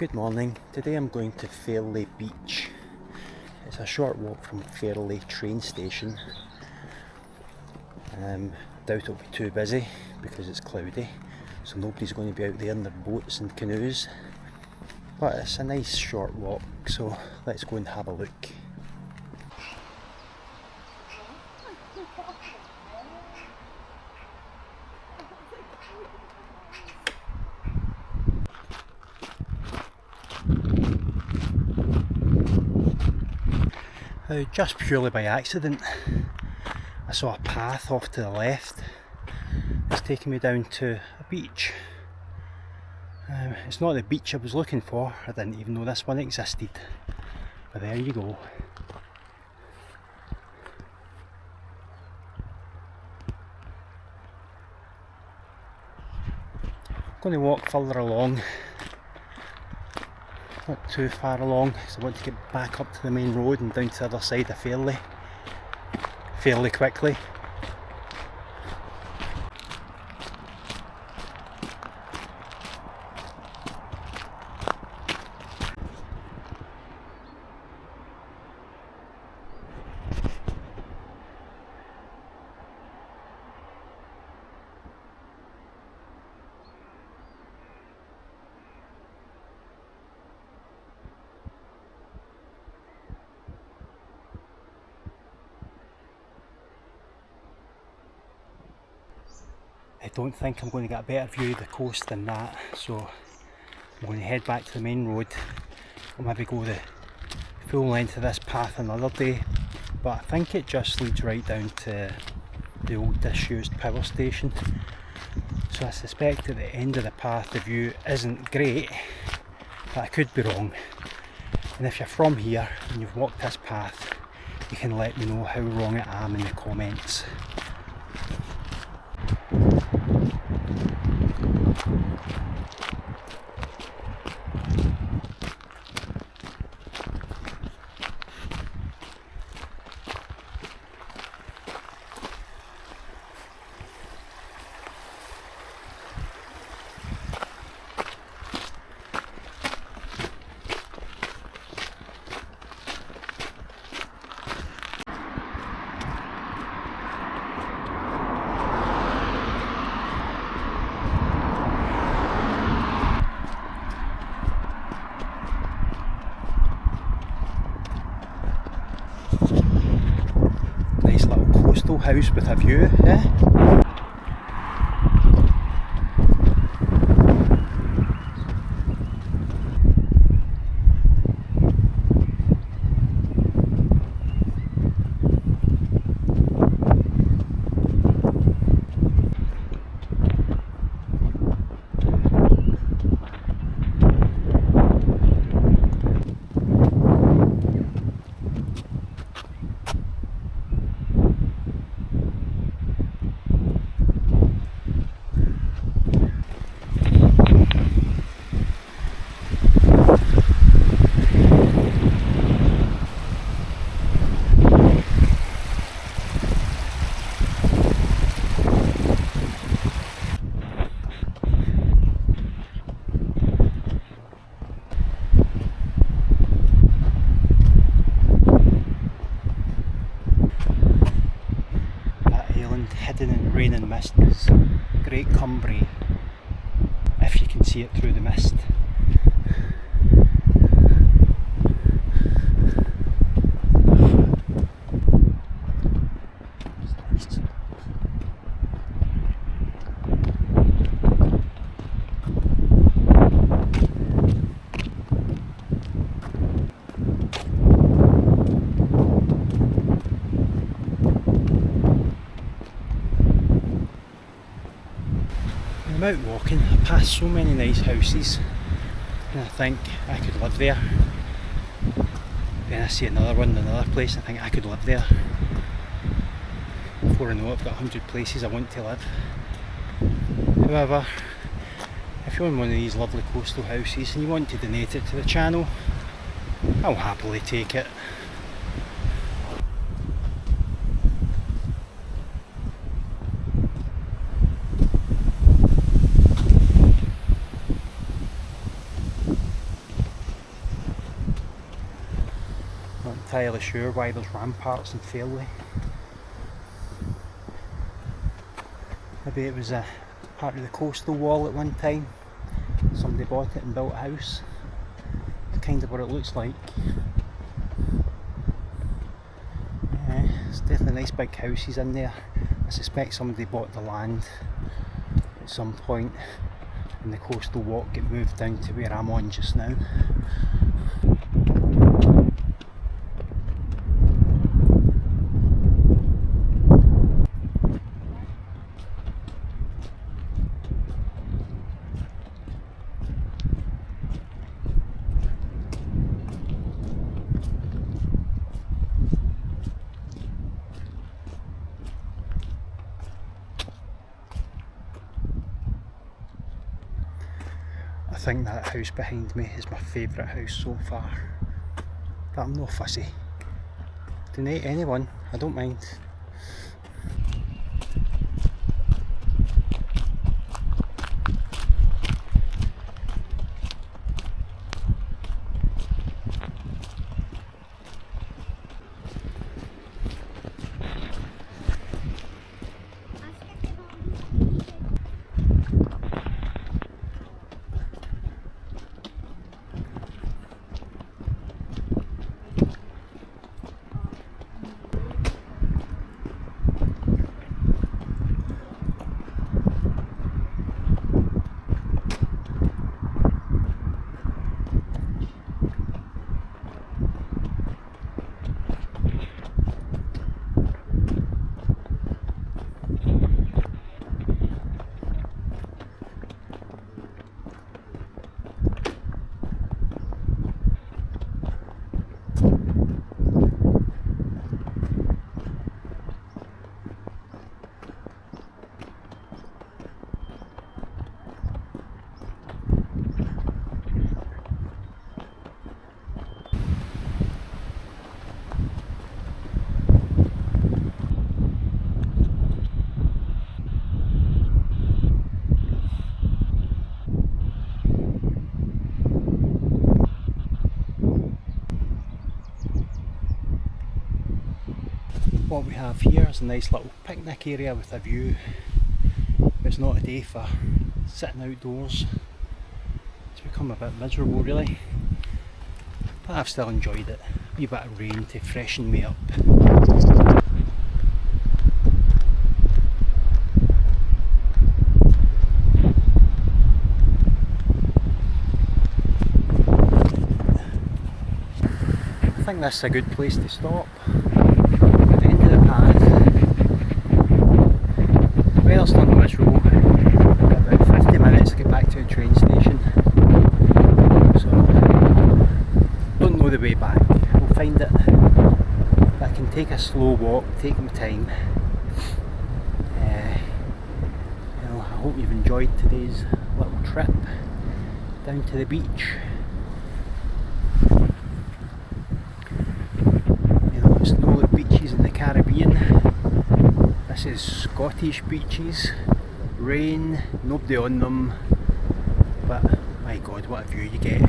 Good morning. Today I'm going to Fairlie beach. It's a short walk from Fairlie train station. Doubt it'll be too busy because it's cloudy, so nobody's going to be out there in their boats and canoes. But it's a nice short walk, so let's go and have a look. Just purely by accident, I saw a path off to the left that's taking me down to a beach. It's not the beach I was looking for, I didn't even know this one existed, but there you go. I'm going to walk further along. Not too far along, because I want to get back up to the main road and down to the other side of Fairlie fairly quickly. I don't think I'm going to get a better view of the coast than that, so I'm going to head back to the main road. I'll maybe go the full length of this path another day, but I think it just leads right down to the old disused power station. So I suspect at the end of the path the view isn't great, but I could be wrong. And if you're from here and you've walked this path, you can let me know how wrong I am in the comments. Nice little coastal house with a view, eh? Hidden in rain and mist is Great Cumbria, if you can see it through the mist. I'm out walking, I pass so many nice houses and I think I could live there. Then I see another one in another place and I think I could live there. Before I know it, I've got 100 places I want to live. However, if you own one of these lovely coastal houses and you want to donate it to the channel, I'll happily take it. North Ayrshire why there's ramparts in Fairlie. Maybe it was a part of the coastal wall at one time. Somebody bought it and built a house. It's kind of what it looks like. Yeah, it's definitely nice big houses in there. I suspect somebody bought the land at some point and the coastal walk get moved down to where I'm on just now. I think that house behind me is my favourite house so far, but I'm no fussy. Donate anyone, I don't mind. What we have here is a nice little picnic area with a view. It's not a day for sitting outdoors. It's become a bit miserable really, but I've still enjoyed it. A wee bit of rain to freshen me up. I think this is a good place to stop. Well, it's not miserable. About 50 minutes to get back to the train station. So, don't know the way back. We'll find it. But I can take a slow walk, take my time. I hope you've enjoyed today's little trip down to the beach. It's no like beaches in the Caribbean. This is Scottish beaches, rain, nobody on them, but my god what a view you get,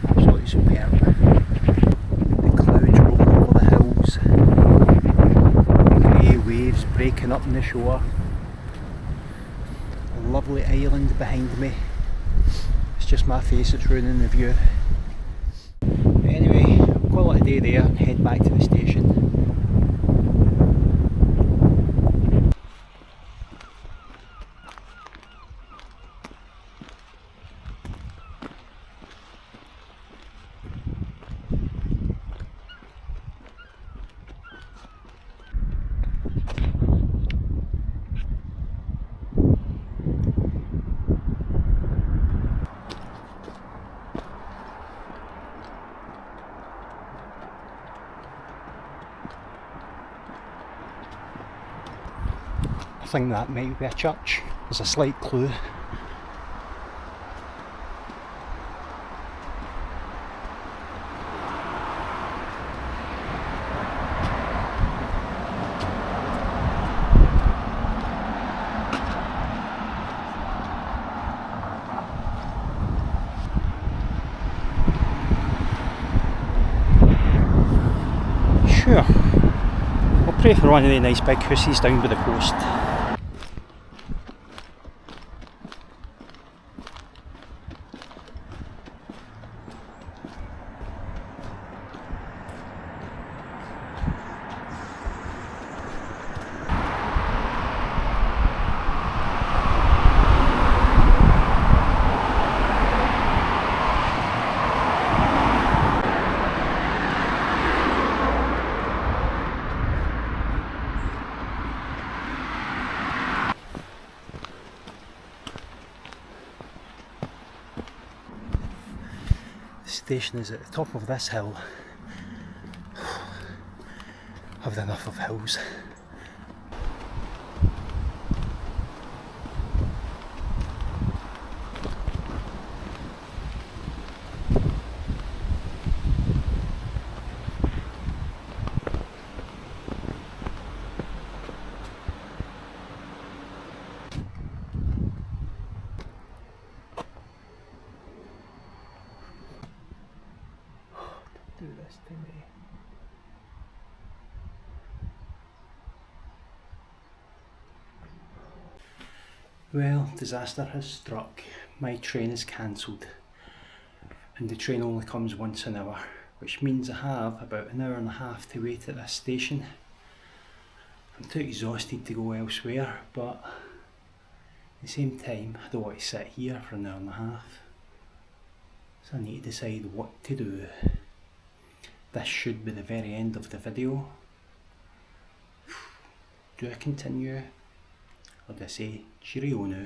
absolutely superb. The clouds rolling over the hills, grey waves breaking up on the shore, a lovely island behind me. It's just my face that's ruining the view. Anyway, I'll call it a day there and head back to the station. I think that might be a church. There's a slight clue. Sure. We'll pray for one of the nice big houses down by the coast. The station is at the top of this hill. I've had enough of hills. Do this to me. Well, disaster has struck. My train is cancelled, and the train only comes once an hour, which means I have about an hour and a half to wait at this station. I'm too exhausted to go elsewhere, but at the same time I don't want to sit here for an hour and a half, so I need to decide what to do. This should be the very end of the video. Do I continue, or do I say cheerio now?